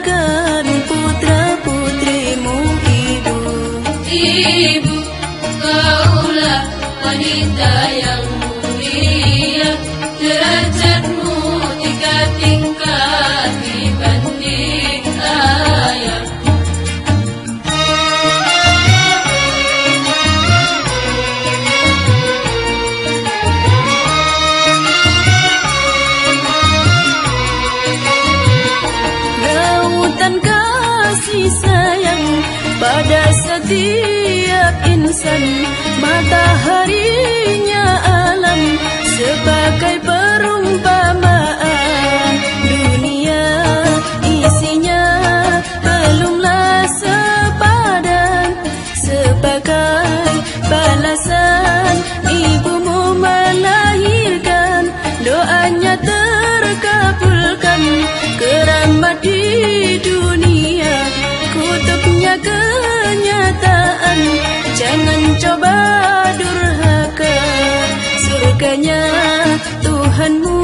banggakan putra-putrimu Ibu. Ibu, kaulah wanita yang mulia, derajatmu 3 tingkat dibanding ayah. Lautan kasih sayang pada setiap insan, mataharinya alam sebagai perumpamaan. Dunia isinya belumlah sepadan, sebagai balasan ibumu melahirkan, doanya terkabulkan. Keramat di dunia, kutubnya kenyataan. Jangan coba durhaka, surganya Tuhanmu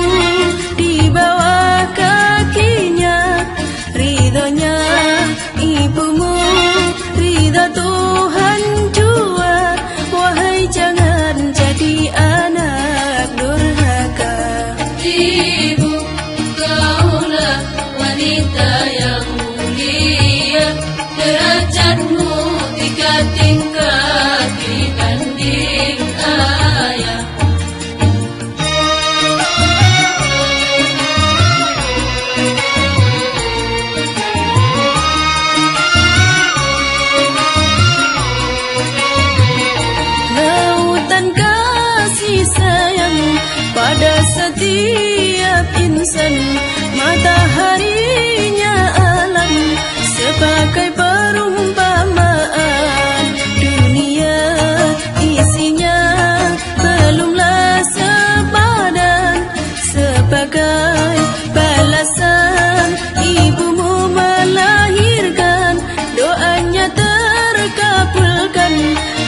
di bawah kakinya. Ridhonya ibumu, ridho Tuhan jua. Wahai jangan jadi anak durhaka. Ibu, kaulah wanita yang mulia, derajatmu 3 tingkat dibanding ayah. Lautan kasih sayang pada setiap insan, mataharinya alam sebagai perumpamaan. Dunia isinya belumlah sepadan, sebagai balasan ibumu melahirkan, doanya terkabulkan.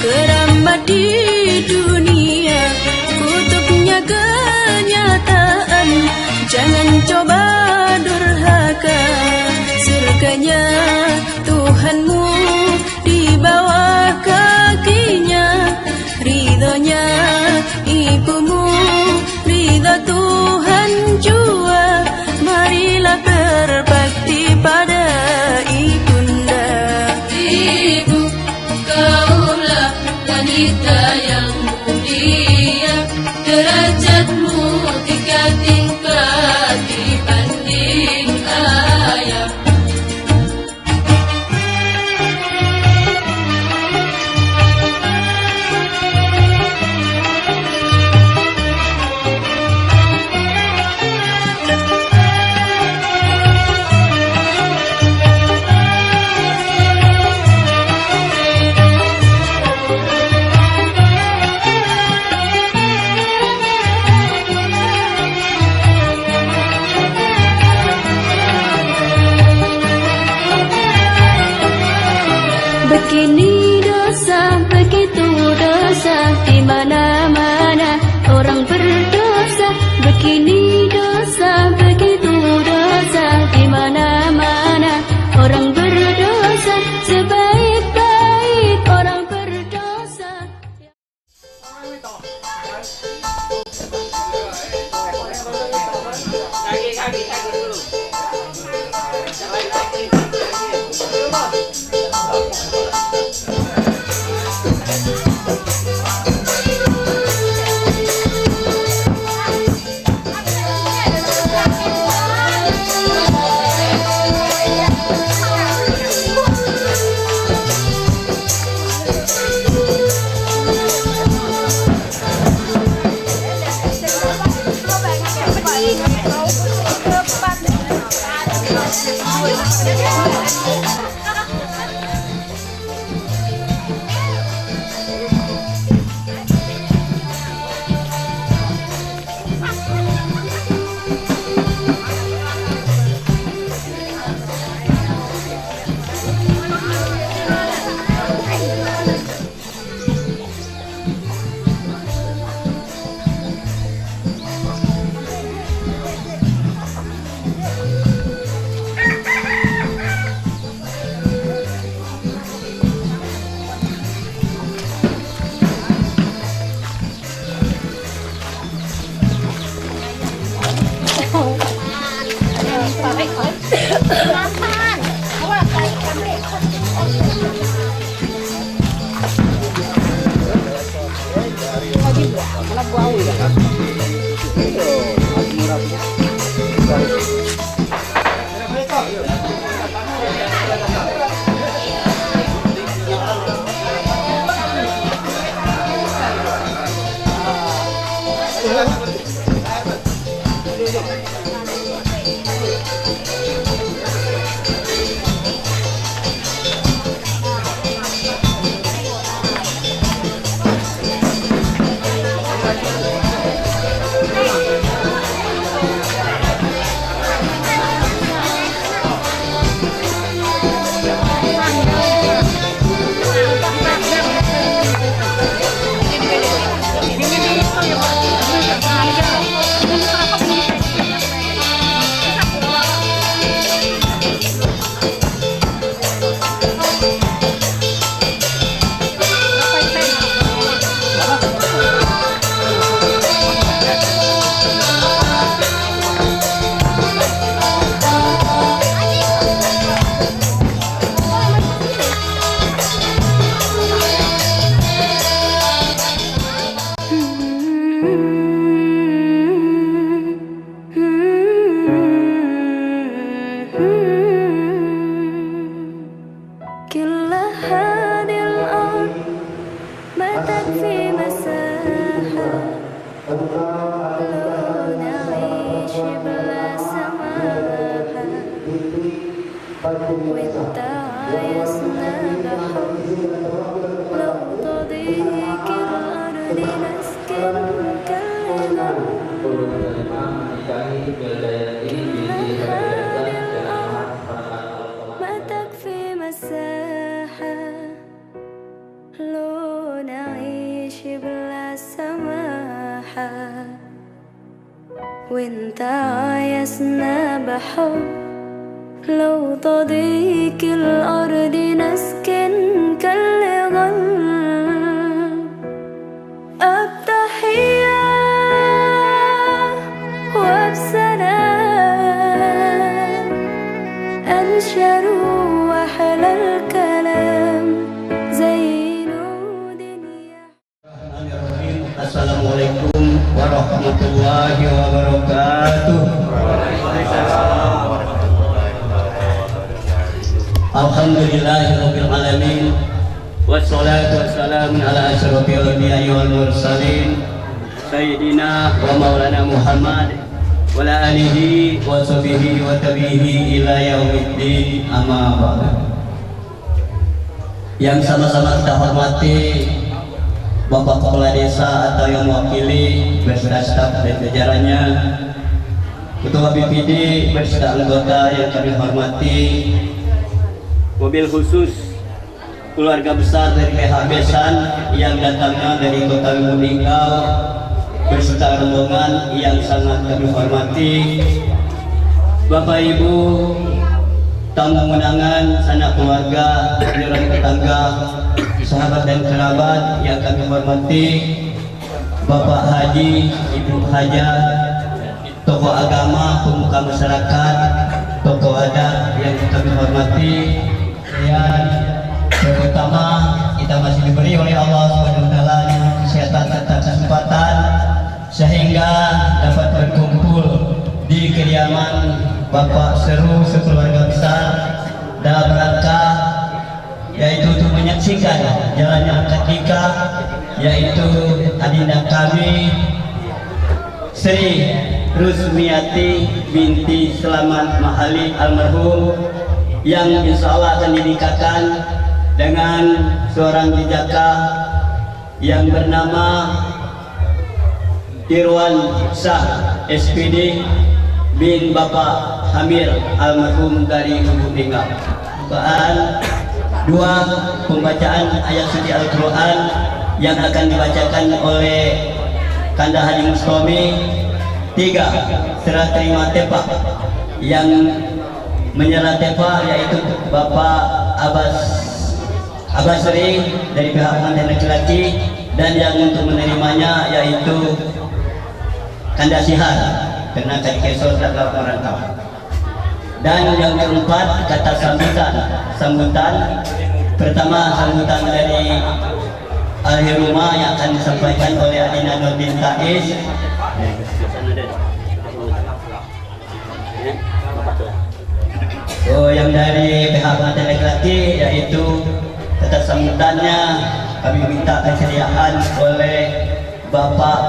Keramat di dunia, kutubnya kenyataan. Jangan coba durhaka, surganya Tuhanmu di bawah kakinya. Ridhonya ibumu, ridho Tuhan jua. Marilah berbakti pada ibunda. Ibu, kaulah wanita yang mulia, derajatmu 3 tingkat dibanding ayah. Begini dosa, begitu dosa, di mana-mana orang berdosa. Begini dosa, begitu dosa, di mana-mana orang berdosa. Sebaik-baik orang berdosa. Kaki dulu. وانت عايزنا بحب لو تضيق الأرض نسكن كالغل التحية وبسلام أنشر وحل الكلام زين دنيا. Assalamualaikum warahmatullahi wabarakatuh. Alhamdulillahirabbil alamin. Wassalatu wassalamu ala asyrofil anbiya'i wal mursalin sayyidina wa maulana Muhammad wa ala alihi wa sahbihi wa tabihi ila yaumiddin, amma ba'du. Yang sama-sama kita hormati Bapak Kepala Desa atau yang mewakili beserta staf dan jajarannya, Ketua BPD beserta anggota yang kami hormati, mobil khusus keluarga besar dari PH Besan yang datangnya dari Kota Lubulingau beserta rombongan yang sangat kami hormati, Bapak Ibu tamu undangan, sanak keluarga, jajaran tetangga, sahabat dan kerabat yang kami hormati, Bapak Haji, Ibu Haja, tokoh agama, pemuka masyarakat, tokoh adat yang kami hormati, dan terutama kita masih diberi oleh Allah SWT kesehatan serta kesempatan sehingga dapat berkumpul di kediaman Bapak Seru sekeluarga besar dalam rangka yaitu untuk menyaksikan jalannya akad nikah, yaitu adinda kami Sri Rusmiati binti Selamat Mahali almarhum yang insya Allah akan dinikahkan dengan seorang jejaka yang bernama Irwan Shah SPD bin Bapak Hamir almarhum dari Lubulingau. Dua, pembacaan ayat suci Al-Quran yang akan dibacakan oleh Kanda Haji Mustomi. Tiga, serah terima tepah yang menyerah tepah yaitu Bapak Abasri dari pihak pengantin laki-laki, dan yang untuk menerimanya yaitu Kanda Sihan karena tadi kesor dalam merantau. Dan yang keempat kata sambutan. Pertama sambutan dari ahli rumah yang akan disampaikan oleh Adina Nurdin Tais. Yang dari pihak pengantin laki-laki, yaitu kata sambutannya kami minta kesediaan oleh Bapak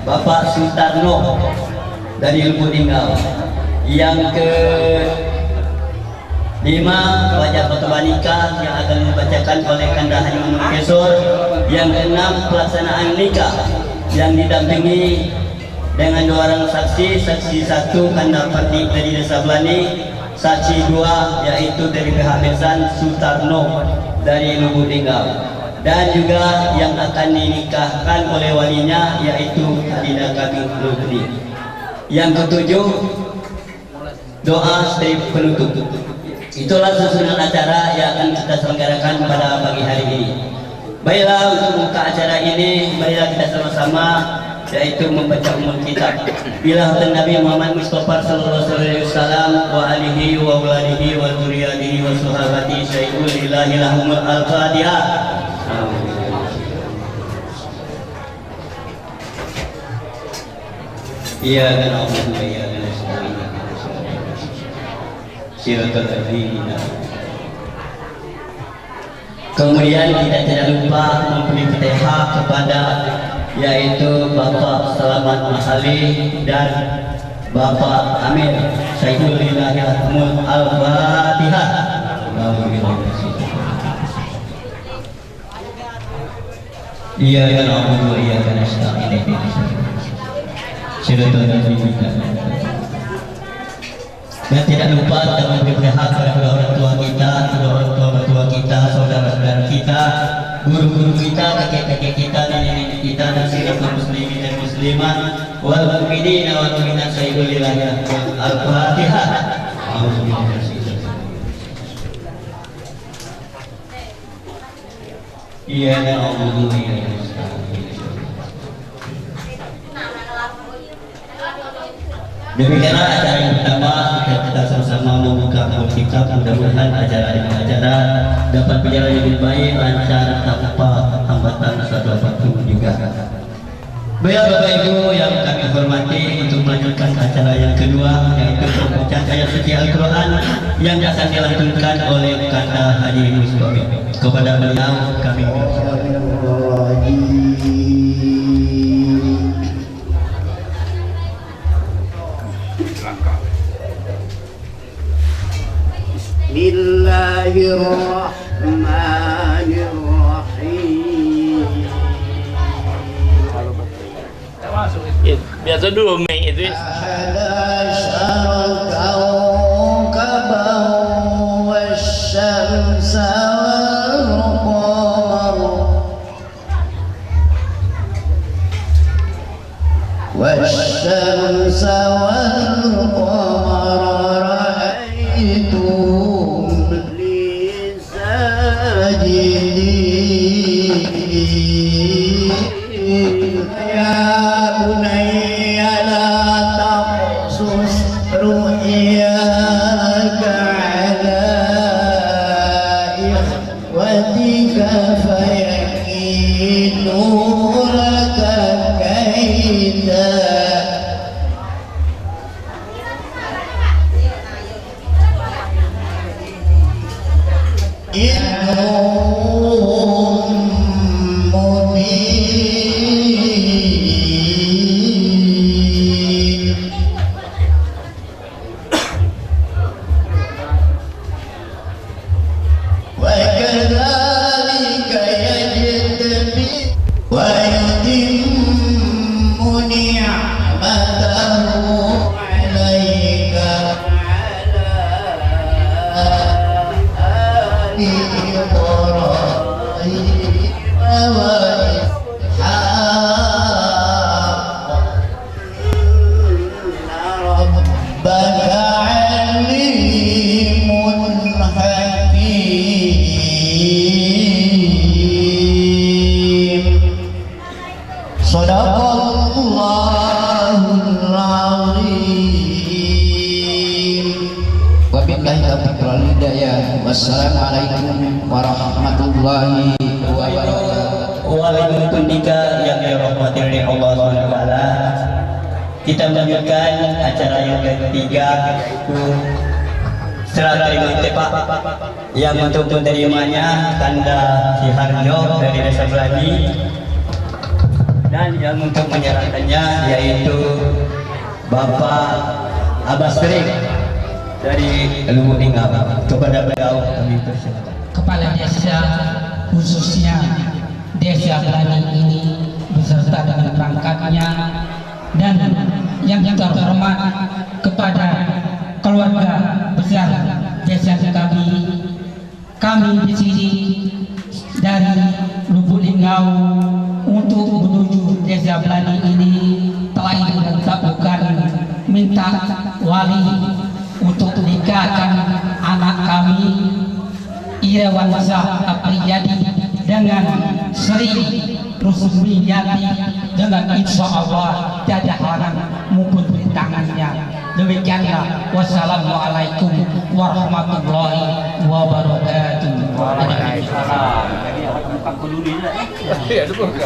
Bapak Sutarno dari Lubuk Linggau. Yang ke-5 wajah khutbah nikah yang akan dibacakan oleh Kanda Haji Muhammad Kesor. Yang ke-6 pelaksanaan nikah yang didampingi dengan 2 orang saksi. Saksi 1 Kanda Parti dari Desa Belani, saksi 2 yaitu dari pihak besan Sutarno dari Lubuk Linggau. Dan juga yang akan dinikahkan oleh walinya yaitu Adina Kami Lubni. Yang ke-7 doa strip penutup. Itulah susunan acara yang akan kita selenggarakan pada pagi hari ini. Baiklah, untuk membuka acara ini marilah kita sama-sama yaitu membaca umul kitab. Bila Nabi Muhammad Mustafa sallallahu alaihi wasallam wa alihi wa waladihi wa dzurriyyatihi wa sahabati syai'ul ilahi lahumul al-fatihah. Iya kan Allah ya kan siratal ladzina. Kemudian kita tidak lupa memberi Fatihah kepada yaitu Bapak Selamat Masali dan Bapak Amir Sayyidul Ilahi Al-Fatihah. Iya kan Allah iya kan astagfirullah. Dan tidak lupa kita memberi pihak kepada orang tua kita, orang tua kita, saudara-saudara kita, guru-guru kita, kakek-kakek kita, nenek-nenek kita, dan seluruh muslimin dan muslimat, wal mu'minin wal mu'minat sayyidul ilahi al-Fatihah. Iya ya Allah ya. Demikianlah acara yang pertama, kita sama-sama membuka kitab. Mudah-mudahan acara dapat berjalan lebih baik, lancar, tanpa hambatan atau apapun juga. Baik Bapak Ibu yang kami hormati, untuk melanjutkan acara yang kedua yaitu pembacaan ayat suci Al-Quran yang akan dilantunkan oleh Kanda Haji Mustafa. Kepada beliau kami Bismillahirrahmanirrahim. Biasa dulu Mei itu. والشمس والقمر رأيتهم لي ساجدين يا بني لا تقصص رؤياك على إخوتك فيكيدوا لك كيدا إنهم مبين وكذلك يجتبي ويتم نعمته عليك وعلى آل إبراهيم وإسحاق إن ربك عليم حكيم Shadaqallahul azim. Wabillahi taufiq wal hidayah. Wassalamualaikum warahmatullahi wabarakatuh. Waalaikumsalam yang dirahmati oleh Allah SWT. Kita melanjutkan acara yang ketiga, yaitu serah terima tepak yang untuk menerimanya Kanda Siharjo dari Desa Beladi, dan yang untuk menyerahkannya yaitu Bapak Abbas Kering dari Lubuk Linggau. Kepada beliau kami persilakan. Kepala desa khususnya Desa Beladi ini beserta dengan perangkatnya, dan yang terhormat kepada keluarga besar desa kami di sini dari Lubuk Linggau untuk menuju Desa Beladi ini telah ditaklukan minta wali untuk nikahkan anak kami Irawansa Apriyadi dengan Sri Rusmiyati, dengan insya Allah tiada halangan maupun tangannya. Demikianlah, wassalamualaikum warahmatullahi wabarakatuh. Waalaikumsalam. Jadi awak buka peduli lah. Ya, itu bukan.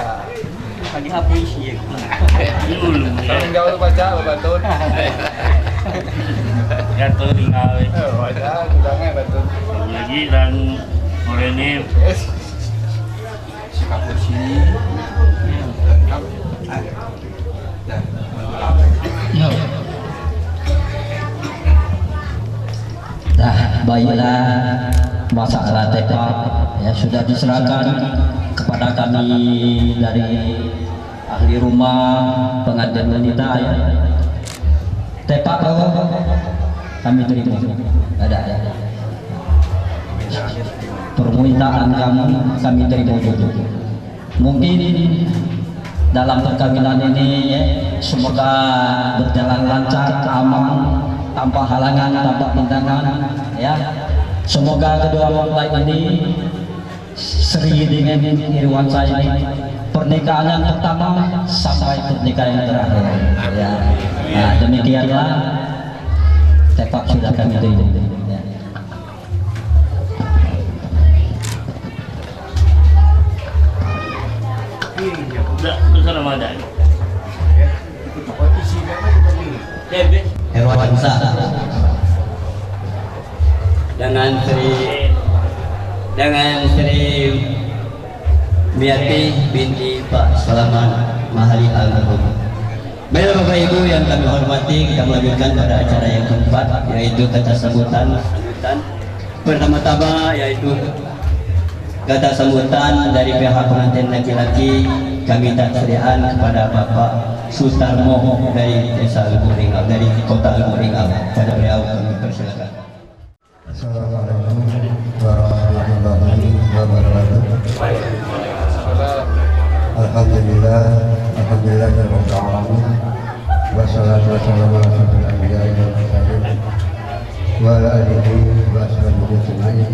Lagi apa isi? Tanggung jawab baca, Batun. Ya tuh tinggal Baca, tutangnya Batun. lagi dan Moreni Kapur sini. Yo. Nah, baiklah, masalah tepak ya sudah diserahkan kepada kami dari ahli rumah pengajian wanita ya. Tepak kami terima, ada. Permintaan kamu kami terima juga. Mungkin dalam perkawinan ini ya, semoga berjalan lancar, aman, tanpa halangan, tanpa rintangan ya. Semoga kedua mempelai ini seri dengan Irwansa ini pernikahan yang pertama sampai pernikahan yang terakhir ya. Nah, demikianlah tepak sudah kami terima ya. Udah Ramadan. Irwansa dengan Sri Miati binti Pak Salaman Mahali almarhum. Baiklah Bapak Ibu yang kami hormati, kita melanjutkan pada acara yang keempat, yaitu kata sambutan. Pertama-tama yaitu kata sambutan dari pihak pengantin laki-laki. Kami taksirian kepada Bapak Sutarmo dari Desa Lubuk Linggau, dari Kota Lubuk Linggau. Pada beliau kami persilakan. Assalamualaikum warahmatullahi wabarakatuh. Alhamdulillah, alhamdulillahirabbil alamin. Wassalatu wassalamu ala asyrofil anbiya'i wal mursalin wa ala alihi wa ashabihi ajma'in.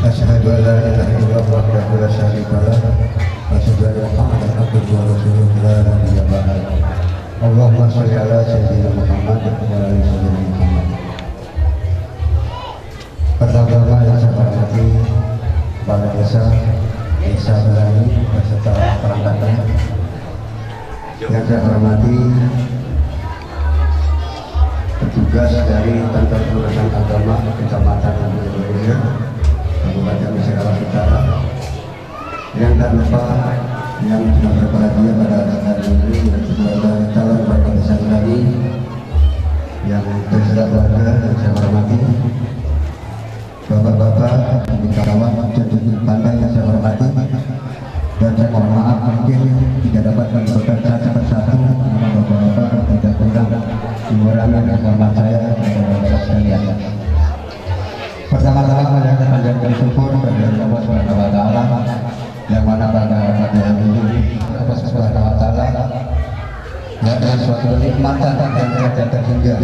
Asyhadu an la ilaha illallah wahdahu la syarika lah. Asyhadu anna Muhammadan abduhu wa rasuluh la nabiyya ba'dahu. Allahumma shalli ala sayyidina Muhammad wa ala ali sayyidina Muhammad. Pertama yang saya hormati kepala desa Beladi beserta perangkatnya. Yang saya hormati petugas dari kantor urusan agama Kecamatan Lubuk Kabupaten Musirawas Utara. Yang tak lupa yang sudah berbahagia pada hari ini dan keluarga calon warga desa Beladi yang beserta keluarga yang saya hormati. Bapak-bapak, kawan, cucu pandai yang saya hormati, dan saya mohon maaf mungkin tidak dapat menyebutkan satu persatu nama bapak-bapak tidak kurang mengurangi hormat saya kepada bapak sekalian. Pertama-tama saya akan menjadi syukur kepada Allah Subhanahu wa Ta'ala, yang mana pada yang ini Allah Subhanahu wa Ta'ala adalah suatu kenikmatan yang tidak terhingga,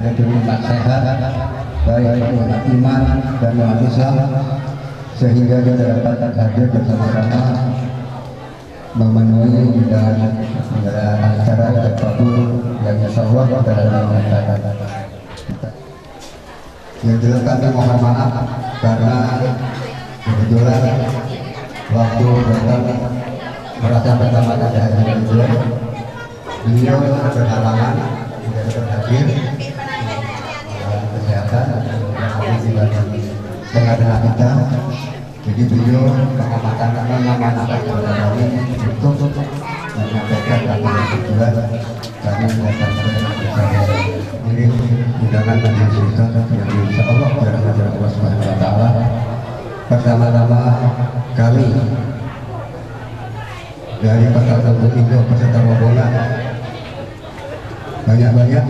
yaitu nikmat sehat, baik itu iman dan umat Islam, sehingga kita dapat hadir bersama-sama memenuhi undangan acara apapun yang insya Allah pada masyarakat. Yang jelas kami mohon maaf karena kebetulan waktu datang merasa pertama kali hadir beliau berhalangan tidak dapat hadir kesehatan tengah-tengah kita. Jadi beliau mengamankan kami untuk menyampaikan kami tujuan kami datang ke ini undangan majelis Ustaz yang insya Allah berada di Allah Subhanahu Wa Taala. Pertama-tama kami dari peserta Indo peserta rombongan banyak-banyak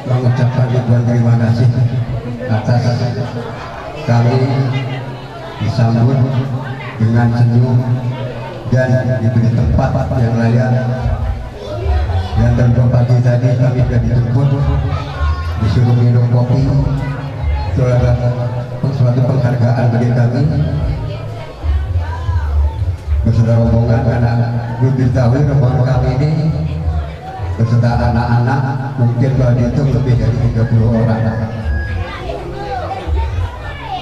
mengucapkan ribuan terima kasih atas kami disambut dengan senyum dan diberi tempat yang layak. Dan tentu pagi tadi kami sudah dijemput, disuruh minum kopi. Itu adalah suatu penghargaan bagi kami beserta rombongan, karena belum diketahui rombongan kami ini beserta anak-anak mungkin kalau dihitung lebih dari 30 orang.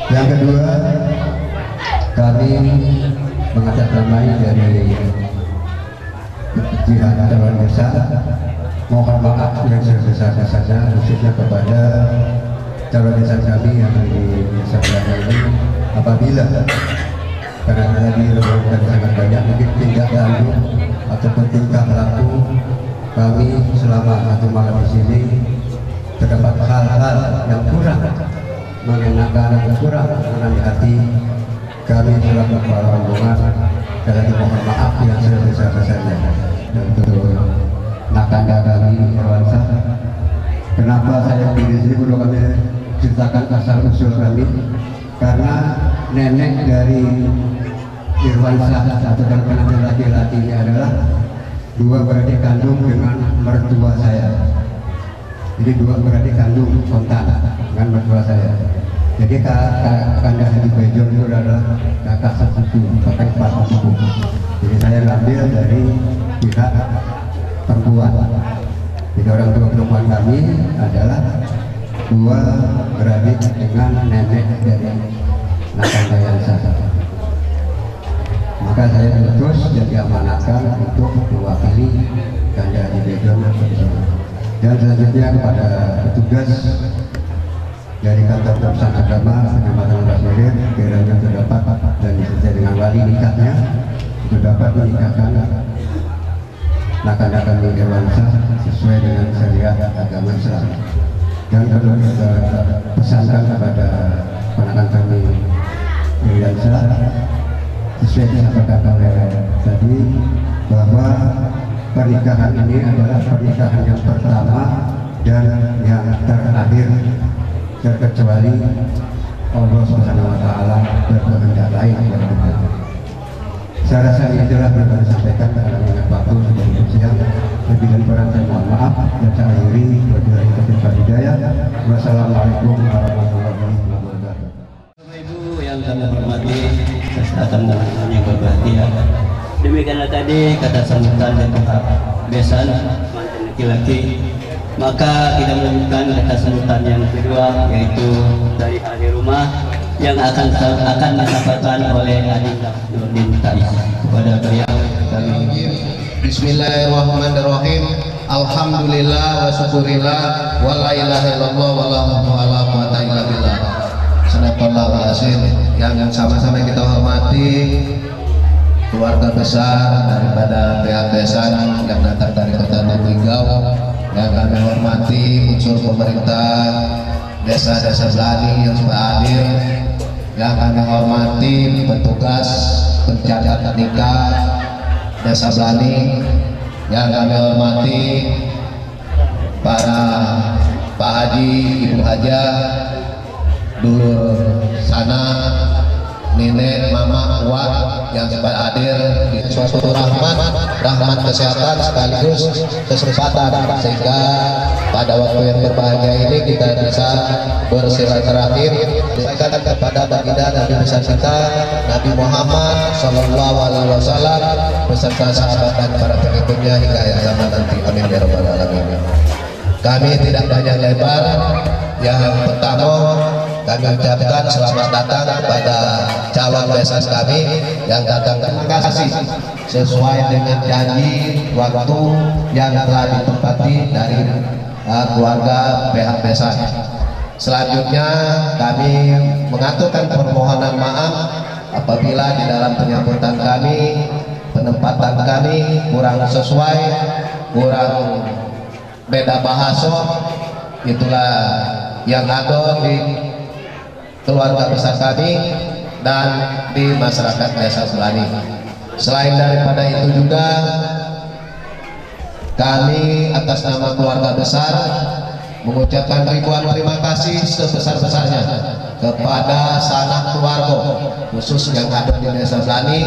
Yang kedua, kami mengajak ramai dari pihak calon desa, mohon maaf yang sebesar-besarnya khususnya kepada calon desa kami yang di desa Belanda ini, apabila karena tadi rombongan sangat banyak mungkin tidak tanggung ataupun tingkah laku kami selama satu malam di sini terdapat hal-hal yang kurang mengenakan dan kurang mengenai hati kami selaku para rombongan. Karena mohon maaf yang sebesar-besarnya. Dan untuk nakanda kami Irwansyah, kenapa saya pilih sini perlu kami ceritakan asal usul kami, karena nenek dari Irwansyah atau pengantin laki-lakinya adalah dua beradik kandung dengan mertua saya. Jadi dua beradik kandung kontak dengan mertua saya. Jadi kakanda Haji Bejon itu adalah kakak sepupu, kakak ipar sepupu. Jadi saya ambil dari pihak perempuan. Jadi orang tua perempuan kami adalah dua beradik dengan nenek dari nakanda yang sah. Maka saya terus jadi amanatkan untuk mewakili kakanda Haji Bejon. Dan selanjutnya kepada petugas dari kantor urusan agama Kecamatan Basmerit, kiranya terdapat dan disertai dengan wali nikahnya itu dapat menikahkan nakanda kami Irwansyah sesuai dengan syariat agama Islam. Dan perlu kita pesankan kepada ponakan kami Irwansyah sesuai disampaikan oleh tadi bahwa pernikahan ini adalah pernikahan yang pertama dan yang terakhir, terkecuali Allah Subhanahu Wa Taala berkehendak lain yang benar. Saya rasa ini adalah yang disampaikan karena banyak waktu sudah siang. Lebih dan kurang saya mohon maaf dan saya akhiri. Wabillahi taufiq wal hidayah. Wassalamualaikum warahmatullahi wabarakatuh. Ibu yang kami hormati, kesehatan dan yang berbahagia. Demikianlah tadi kata sambutan dari pihak besan mantan laki-laki. Maka kita melanjutkan kata sambutan yang kedua, yaitu dari ahli rumah yang akan disampaikan oleh Adik Nurdin Tais. Kepada beliau kami. Bismillahirrahmanirrahim. Alhamdulillah wa syukurillah wa la ilaha illallah wa la quwwata illa billah. Sadaqallahul azim. Yang sama-sama kita hormati keluarga besar daripada pihak desa yang datang dari Kota Lubigau, yang kami hormati unsur pemerintah desa-desa Belani yang sudah hadir, yang kami hormati petugas pencatat nikah desa Belani, yang kami hormati para Pak Haji, Ibu Haja, dulur sana, nenek, mama, uak yang sempat hadir di suatu rahmat kesehatan sekaligus kesempatan sehingga pada waktu yang berbahagia ini kita bisa bersilaturahim kepada baginda Nabi besar kita Nabi Muhammad Sallallahu Alaihi Wasallam beserta sahabat dan para pengikutnya hingga akhir zaman nanti. Amin ya rabbal alamin. Kami tidak banyak lebar. Yang pertama kami ucapkan selamat datang kepada calon besan kami yang datang. Terima kasih sesuai dengan janji waktu yang telah ditepati dari keluarga pihak besan. Selanjutnya kami mengaturkan permohonan maaf apabila di dalam penyambutan kami, penempatan kami kurang sesuai, kurang beda bahasa. Itulah yang ada di keluarga besar kami dan di masyarakat Desa Selani. Selain daripada itu juga kami atas nama keluarga besar mengucapkan ribuan terima kasih sebesar-besarnya kepada sanak keluarga khusus yang ada di Desa Selani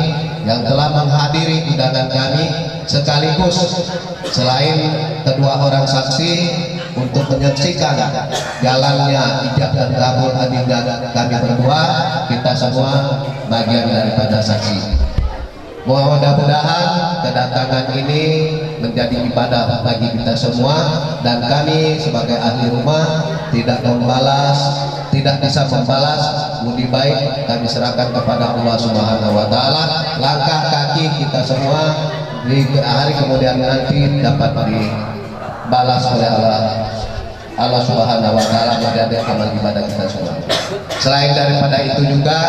yang telah menghadiri undangan kami, sekaligus selain kedua orang saksi untuk menyaksikan jalannya ijab dan kabul adinda kami berdua, kita semua bagian daripada saksi. Mudah-mudahan kedatangan ini menjadi ibadah bagi kita semua dan kami sebagai ahli rumah tidak bisa membalas budi baik kami serahkan kepada Allah Subhanahu wa taala. Langkah kaki kita semua di hari kemudian nanti dapat dibalas oleh Allah Subhanahu wa taala menjadi amal ibadah kita semua. Selain daripada itu juga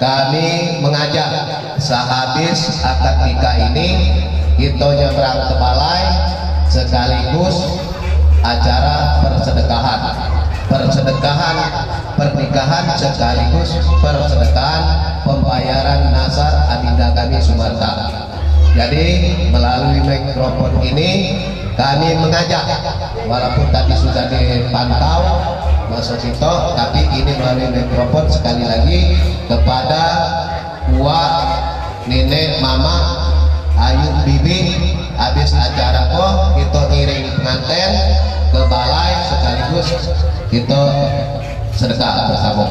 kami mengajak sehabis akad nikah ini kita nyebrang ke balai sekaligus acara persedekahan pernikahan sekaligus persedekahan pembayaran nasar adinda kami Sumarta. Jadi melalui mikrofon ini kami mengajak, walaupun tadi sudah dipantau Mas Sito, tapi ini melalui mikrofon sekali lagi kepada Uwa, Nenek, Mama, Ayu, Bibi, habis acara kita ngiring pengantin ke balai sekaligus kita sedekah bersama.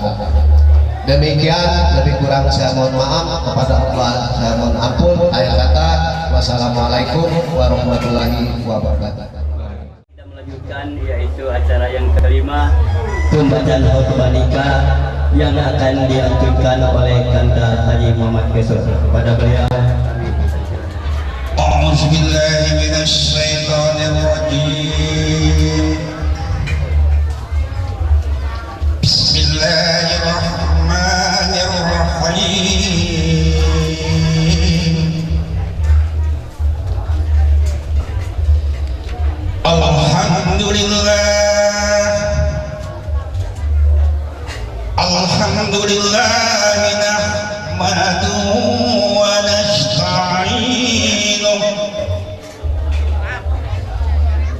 Demikian, lebih kurang saya mohon maaf kepada Allah, saya mohon ampun. Akhir kata, wassalamualaikum warahmatullahi wabarakatuh. Kita melanjutkan yaitu acara yang kelima, pembacaan khutbah nikah yang akan dianjurkan oleh Kanda Haji Muhammad Kesur. Kepada beliau. A'udzubillahi minasyaitonirrajim. Bismillahirrahmanirrahim. Alhamdulillah nahmaduhu wa nasta'inuhu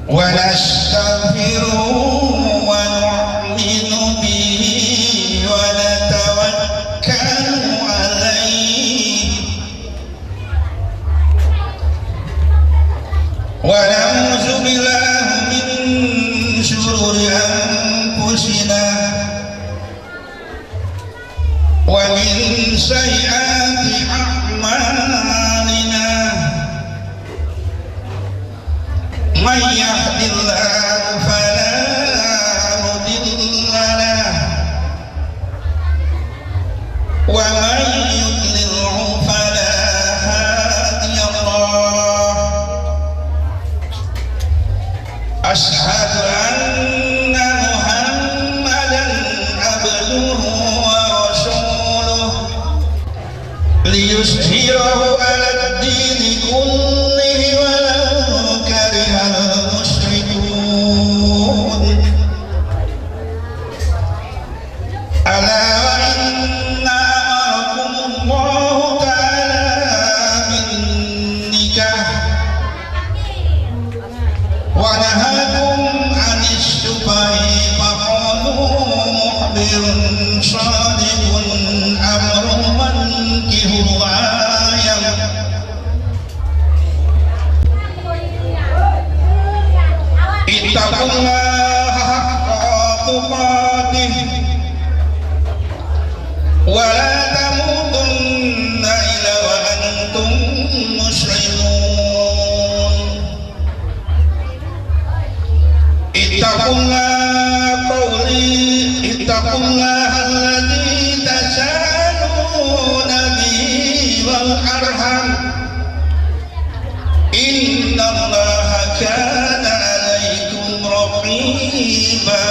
wa nastaghfiruhu wa nu'minu bihi wa natawakkalu alayhi wa na'udzu billahi min shururi anfusina wa min sayyiati a'malina. Man yahdihillahu fala mudilla lahu wa man yudlilhu fala hadiya lahu. Ashhadu anna Muhammadan abduhu wa liyuzhirahu ala ad-dini kullihi walau karihal musyrikun. Ala wa inna amarakumullahu ta'ala bin nikah wa nahakum anis syufa'i faqalu muhbirun shadiqun amrun ittaqullaha haqqa tuqatih wa la tamutunna illa wa antum muslimun. Ittaqullaha alladzi tasaaluna bihi wal arham innallaha kana 'alaikum raqiba.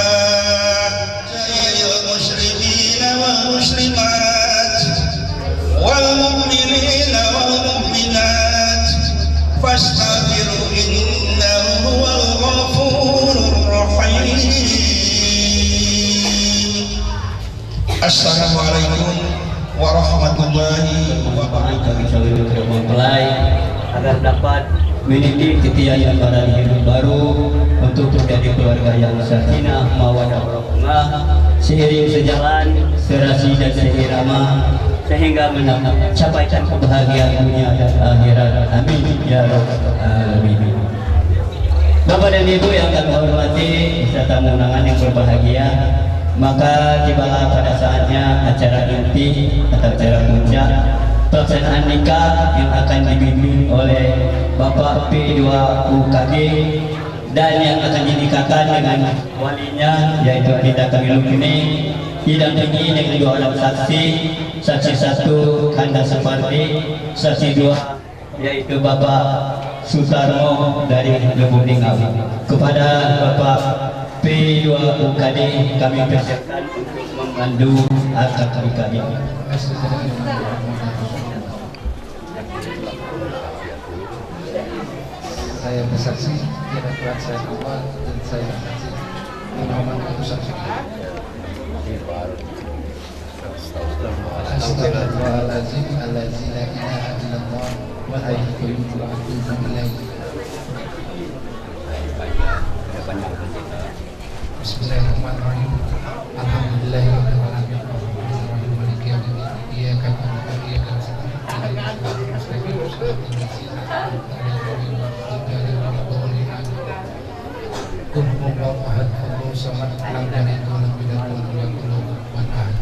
Sayyidil muslimina wal muslimat wal mu'minina wal mu'minat fastaghfiru innahu huwal ghafurur rahim. Assalamualaikum warahmatullahi wabarakatuh. Mempelai agar dapat mendidik titian para hidup baru untuk menjadi keluarga yang sakinah mawaddah warahmah, seiring sejalan, serasi dan seirama, sehingga mencapaikan kebahagiaan dunia dan akhirat. Amin ya rabbal alamin. Bapak dan Ibu yang kami hormati beserta undangan yang berbahagia, maka tibalah pada saatnya acara inti atau acara puncak pelaksanaan nikah yang akan dibimbing oleh Bapak P2UKG dan yang akan dinikahkan dengan walinya yaitu Anita Kamilukini, didampingi dengan dua orang saksi. Saksi satu Kanda Supardi, saksi dua yaitu Bapak Sutarmo dari Lubuk Linggau. Kepada Bapak P2UKD kami persilakan untuk memandu akad nikah ini. Saya bersaksi kira Tuhan saya awal dan saya bersaksi Muhammad bersaksi. Astagfirullahaladzim alladzi la ilaha illallah wa hayyul qayyum wa atubu ilaih. Bismillahirrahmanirrahim. Alhamdulillahirabbil alamin. Arrahmanirrahim maliki yaumiddin. Iyyaka na'budu wa iyyaka nasta'in. Ihdinas siratal Qul huwallahu ahad, Allahu samad, lam yalid wa lam yulad wa lam yakul lahu kufuwan ahad.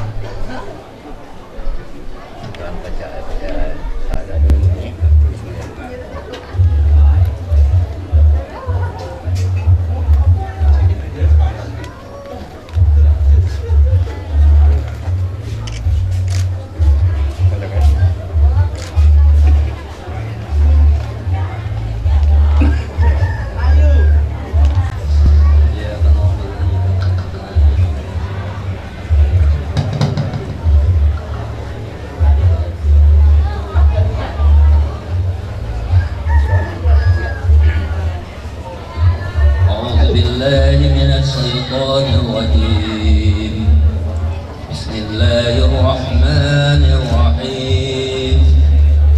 Bismillahirrahmanirrahim.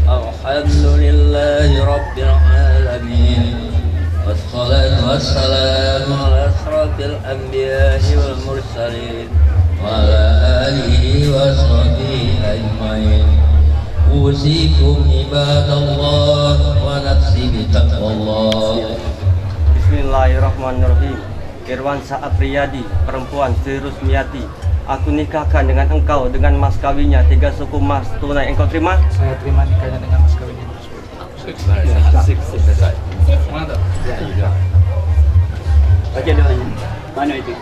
Alhamdulillahi rabbil alamin. Wassalatu wassalamu ala asrafil anbiya'i wal mursalin wa ala alihi wa sahbihi ajmain. Usikum ibadallah wa nafsi bitaqwallah. Bismillahirrahmanirrahim. Irwansa Apriyadi, perempuan Sri Rusmiati, aku nikahkan dengan engkau dengan mas kawinnya 3 suku emas tunai. Engkau terima? Saya terima nikahnya dengan mas kawinnya. Mantap. Baca doanya. Mana itu?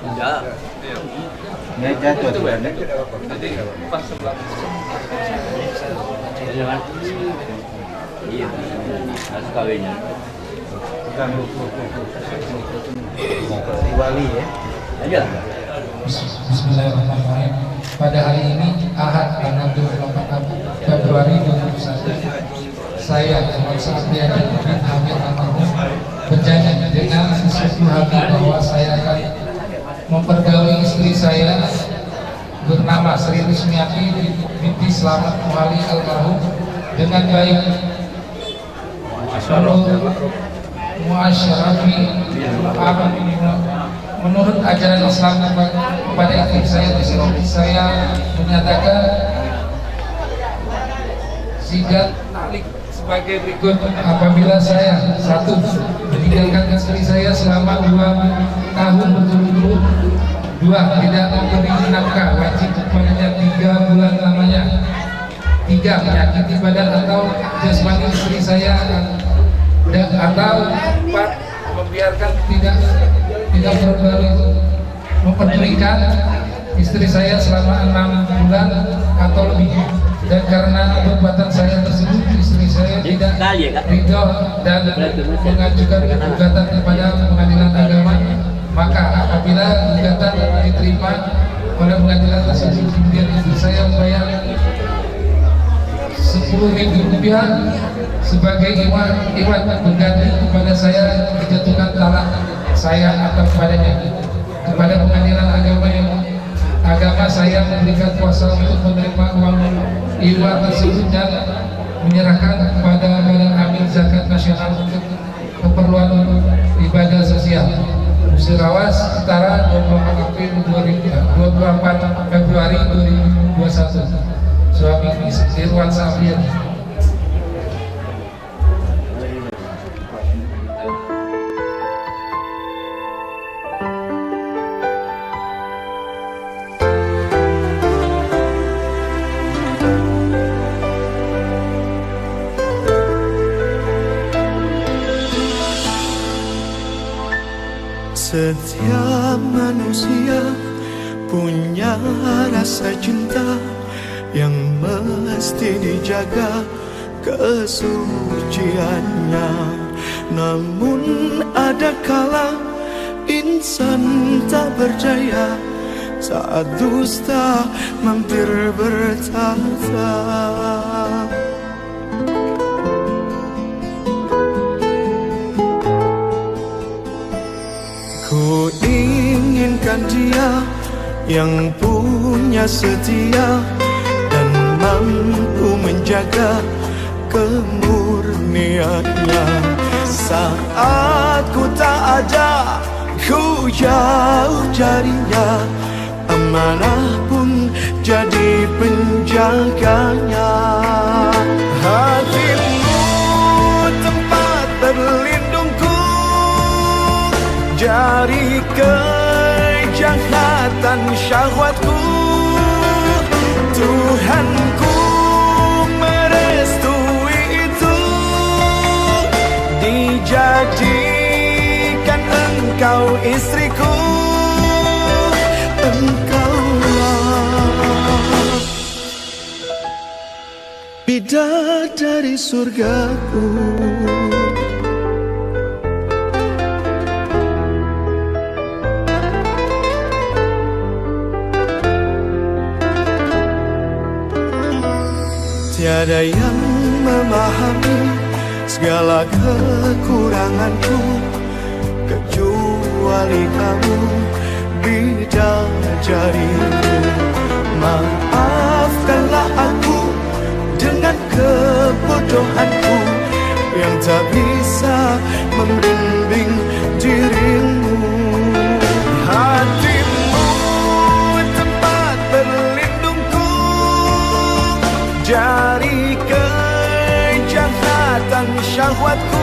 Enggak. Ya jatuh tuh. Jadi pas sebelah. Iya. Mas kawinnya. Wali ya. Aja. Bismillahirrahmanirrahim. Pada hari ini Ahad tanggal 28 Februari 2021, saya Muhammad Sapriadi bin Hamid almarhum berjanji dengan sesuatu hati bahwa saya akan mempergauli istri saya bernama Sri Rusmiati binti Slamet Wali almarhum dengan baik menurut ajaran Islam. Kepada istri saya di sini saya menyatakan sigat talik sebagai berikut. Apabila saya 1. meninggalkan istri saya selama 2 tahun berturut-turut, 2. tidak memberi nafkah wajib kepadanya 3 bulan lamanya, 3. menyakiti badan atau jasmani istri saya, dan atau 4. membiarkan tidak mempedulikan istri saya selama 6 bulan atau lebih. Dan karena perbuatan saya tersebut istri saya tidak ridho dan mengajukan gugatan kepada pengadilan agama, maka apabila gugatan diterima oleh pengadilan tersebut, kemudian istri saya membayar Rp10.000 sebagai iwan pengganti kepada saya dijatuhkan talak saya atau kepadanya. Kepada pengadilan agama saya memberikan kuasa untuk menerima uang iwan tersebut dan menyerahkan kepada Badan Amil Zakat Nasional untuk keperluan ibadah sosial. Musirawas Utara 24 Februari 2021. Suami Irwan Sapriadi. Setiap manusia punya rasa cinta yang mesti dijaga kesuciannya. Namun ada kala insan tak berdaya saat dusta mampir bertata. Ku inginkan dia yang punya setia dan mampu menjaga kemurniannya. Saat ku tak ada, ku jauh carinya, amanah pun jadi penjaganya. Hatimu tempat berlindungku dari kejahatan syahwatku. Tuhanku merestui itu, dijadikan engkau istriku. Engkaulah bidadari surgaku. Tiada yang memahami segala kekuranganku kecuali kamu, bidadariku. Maafkanlah aku dengan kebodohanku yang tak bisa membimbing dirimu. Hatimu tempat berlindungku dari kejahatan syahwatku.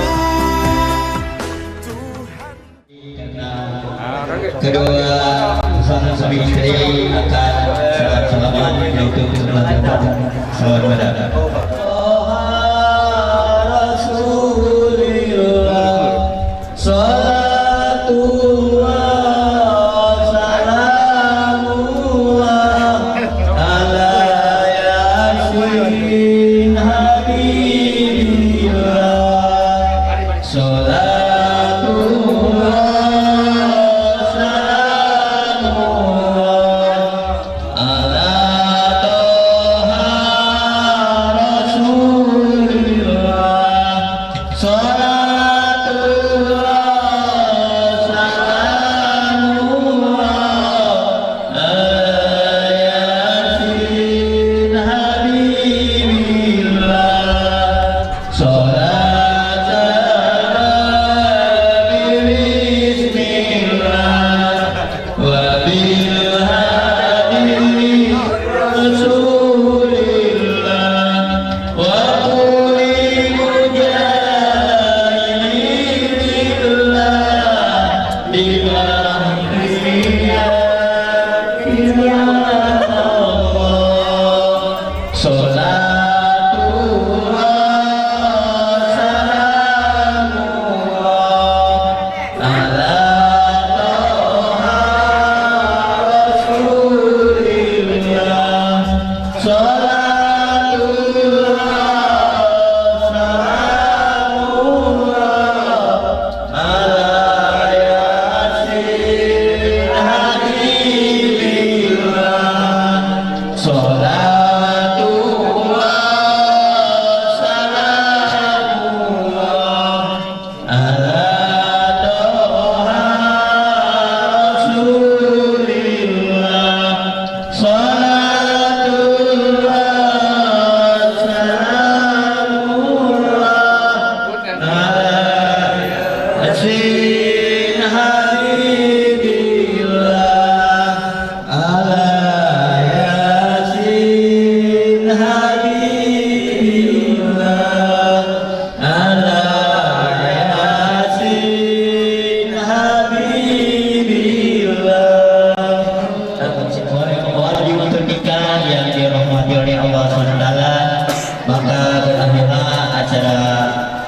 Kedua pasangan suami istri akan salam-salaman yaitu melakukan salam pada Rasulullah sallallahu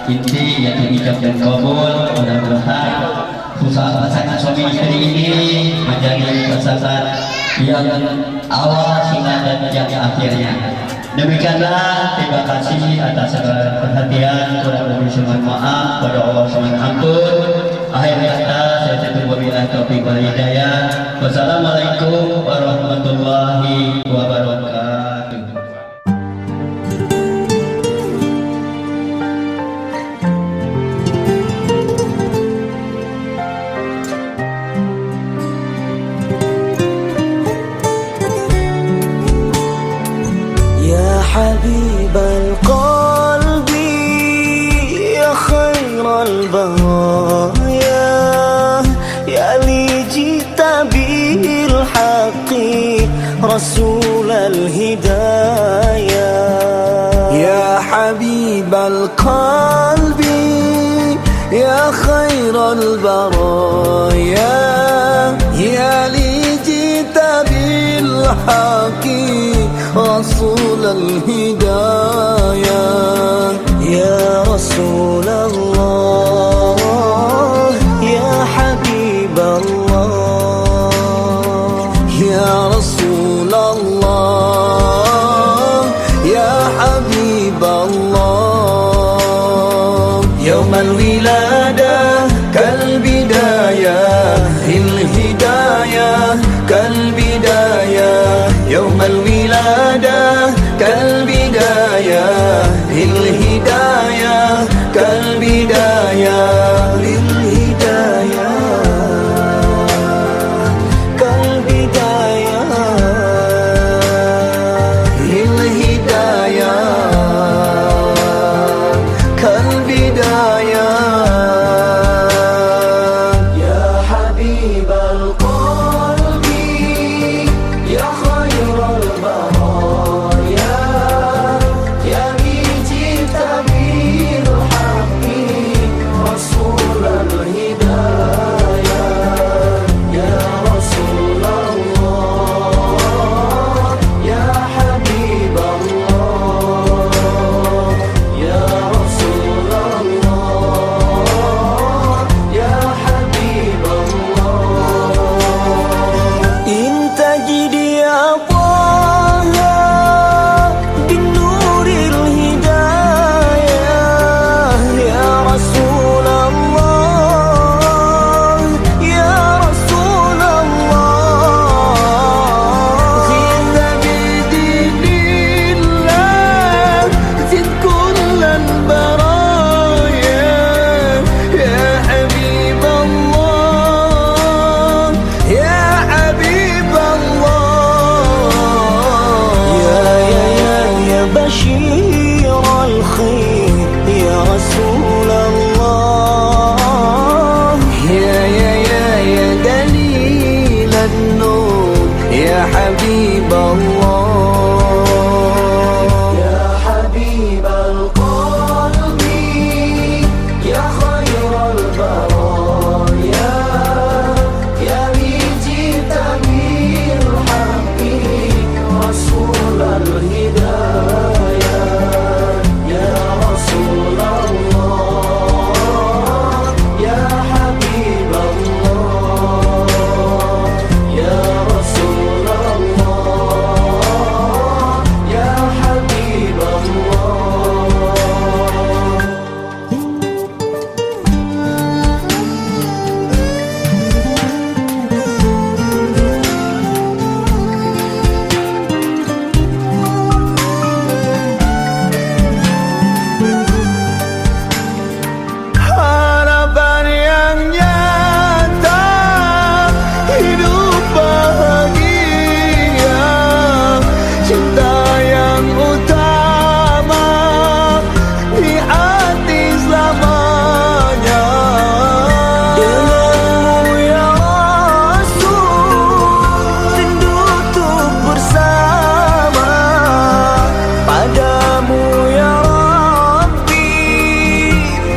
inti yaitu ijab dan kabul. Mudah-mudahan usaha pasangan suami istri ini menjadi pasangan yang awal, singa dan yang akhirnya. Demikianlah, terima kasih atas segala perhatian. Kurang lebih mohon maaf, pada Allah mohon ampun. Akhir kata saya tutup wabillahi taufiq wal hidayah. Wassalamualaikum warahmatullahi wabarakatuh. حبيب القلب يا خير البرايا يا لي جئت بالحق رسول الهدايا يا حبيب القلب يا خير البرايا يا لي جئت بالحق رسول الهدايا يا رسول الله يا حبيب الله يا رسول الله يا حبيب الله يوم الولادة كالبداية الهداية كالبداية يوم الولادة كالبداية للهداية كالبداية للهداية كالبداية للهداية كالبداية يا حبيب القلب يا خير البرايا يا لي جئت بالحق رسول الهدايا يا رسول الله ya Habiballah, ya Habibal qalbi, ya khairal baraya, ya wijita bil haqqi, Rasulal hidayah, ya Rasulullah, ya Habiballah, ya Rasulullah, ya Habiballah. Harapan yang nyata, hidup bahagia, cinta yang utama di hati selamanya. Denganmu ya Rasul, rindu untuk bersama, padamu ya Rabbi,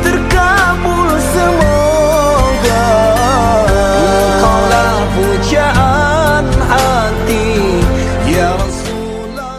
terkabul semoga. Engkaulah pujaan hati ya Rasulullah.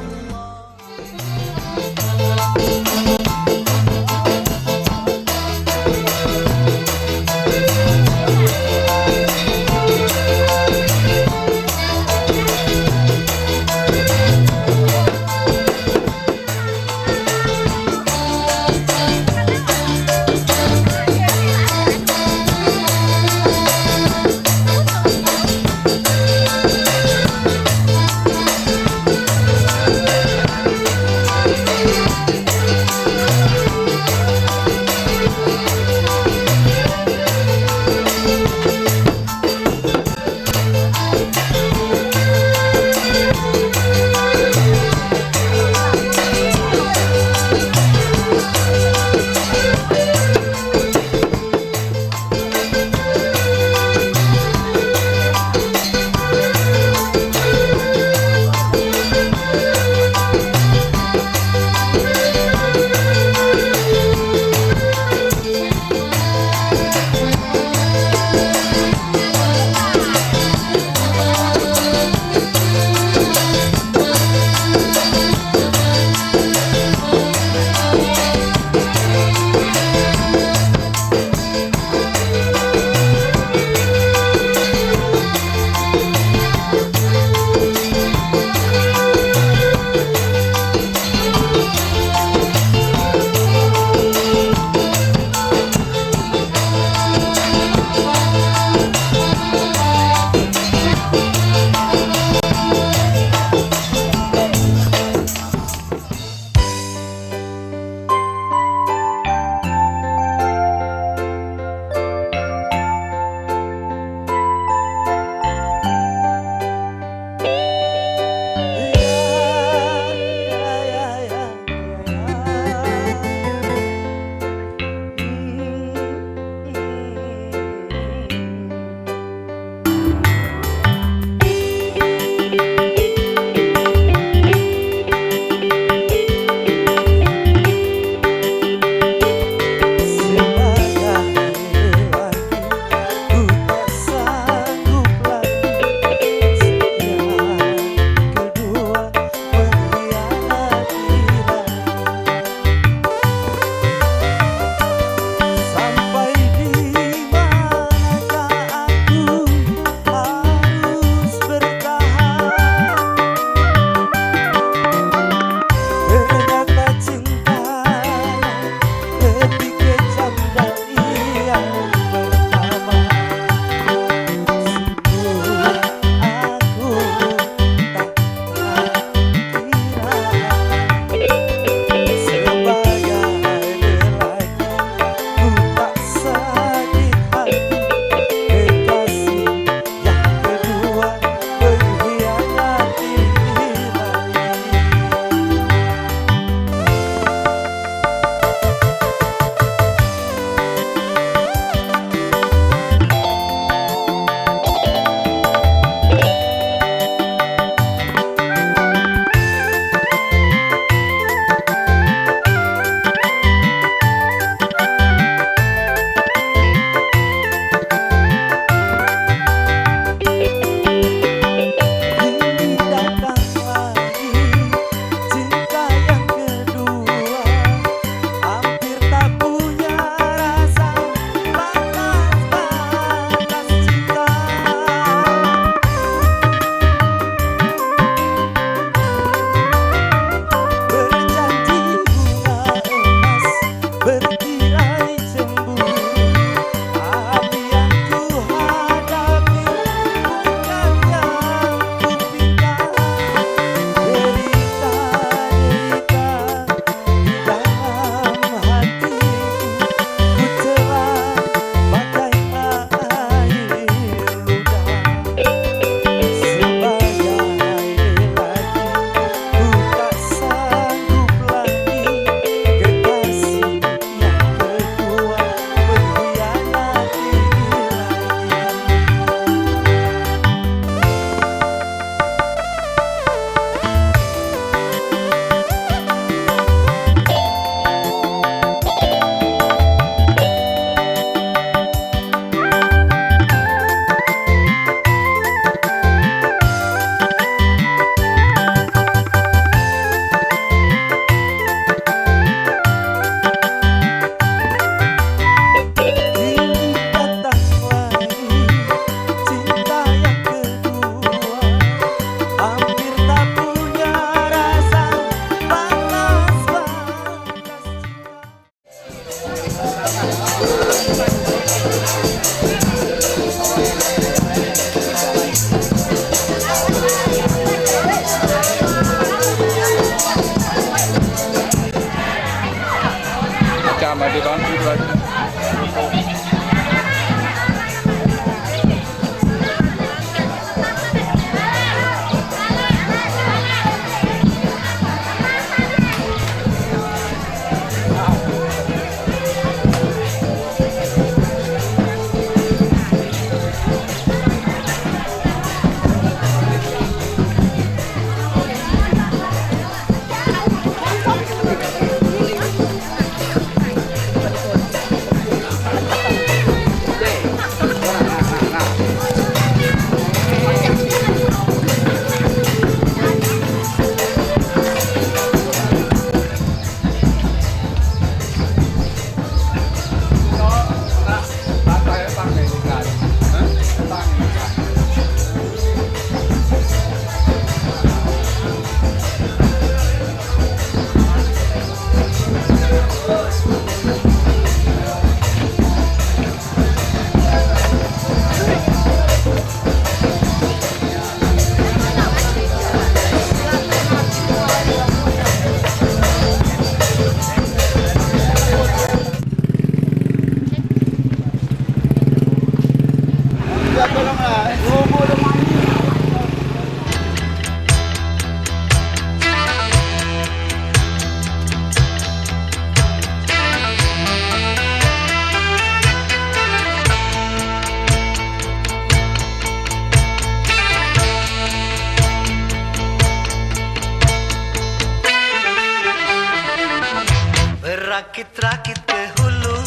Rakit-rakit ke hulu,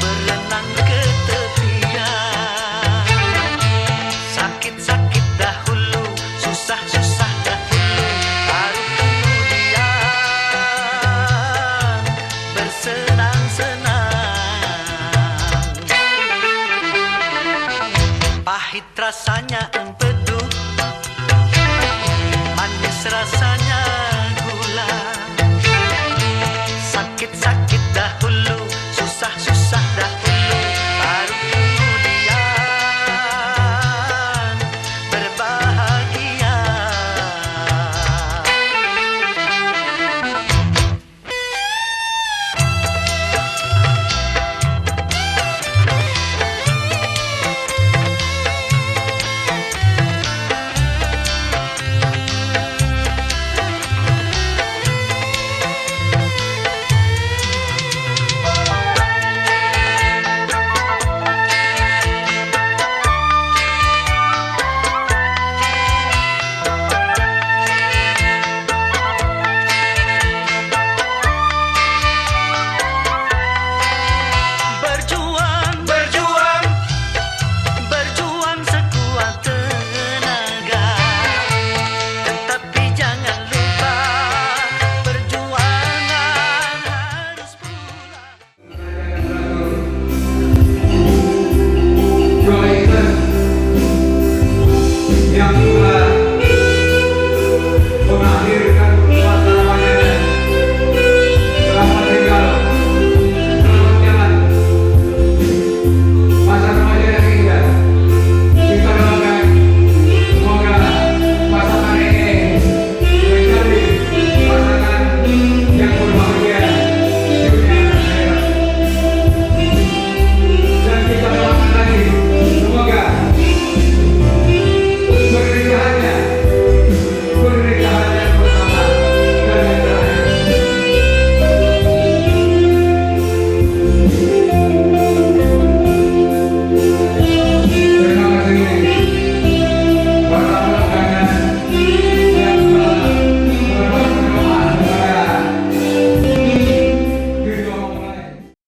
berenang ke tepian. Sakit-sakit dahulu, susah-susah dahulu, baru kemudian bersenang-senang. Pahit rasanya empedu, manis rasanya